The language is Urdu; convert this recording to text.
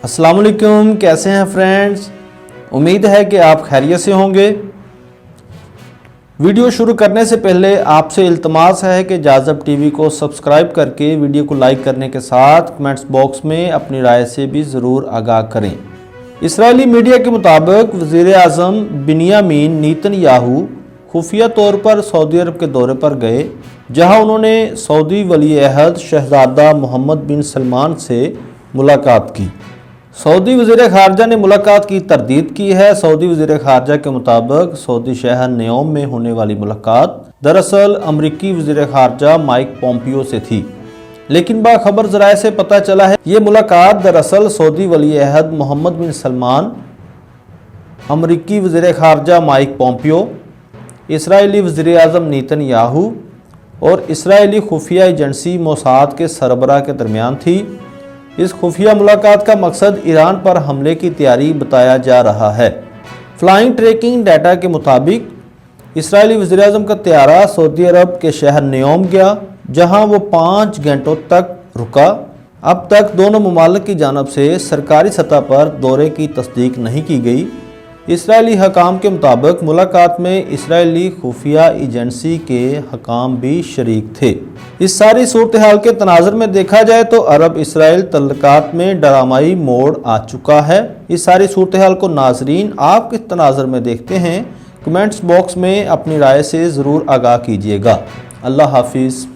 السلام علیکم، کیسے ہیں فرینڈز؟ امید ہے کہ آپ خیریت سے ہوں گے۔ ویڈیو شروع کرنے سے پہلے آپ سے التماس ہے کہ جاذب ٹی وی کو سبسکرائب کر کے ویڈیو کو لائک کرنے کے ساتھ کمنٹس باکس میں اپنی رائے سے بھی ضرور آگاہ کریں۔ اسرائیلی میڈیا کے مطابق وزیر اعظم بنیامین نیتن یاہو خفیہ طور پر سعودی عرب کے دورے پر گئے، جہاں انہوں نے سعودی ولی عہد شہزادہ محمد بن سلمان سے ملاقات کی۔ سعودی وزیر خارجہ نے ملاقات کی تردید کی ہے۔ سعودی وزیر خارجہ کے مطابق سعودی شہر نیوم میں ہونے والی ملاقات دراصل امریکی وزیر خارجہ مائک پومپیو سے تھی، لیکن باخبر ذرائع سے پتہ چلا ہے یہ ملاقات دراصل سعودی ولی عہد محمد بن سلمان، امریکی وزیر خارجہ مائک پومپیو، اسرائیلی وزیر اعظم نیتن یاہو اور اسرائیلی خفیہ ایجنسی موساد کے سربراہ کے درمیان تھی۔ اس خفیہ ملاقات کا مقصد ایران پر حملے کی تیاری بتایا جا رہا ہے۔ فلائنگ ٹریکنگ ڈیٹا کے مطابق اسرائیلی وزیر اعظم کا طیارہ سعودی عرب کے شہر نیوم گیا، جہاں وہ 5 گھنٹوں تک رکا۔ اب تک دونوں ممالک کی جانب سے سرکاری سطح پر دورے کی تصدیق نہیں کی گئی۔ اسرائیلی حکام کے مطابق ملاقات میں اسرائیلی خفیہ ایجنسی کے حکام بھی شریک تھے۔ اس ساری صورتحال کے تناظر میں دیکھا جائے تو عرب اسرائیل تعلقات میں ڈرامائی موڑ آ چکا ہے۔ اس ساری صورتحال کو ناظرین آپ کس تناظر میں دیکھتے ہیں؟ کمنٹس باکس میں اپنی رائے سے ضرور آگاہ کیجیے گا۔ اللہ حافظ۔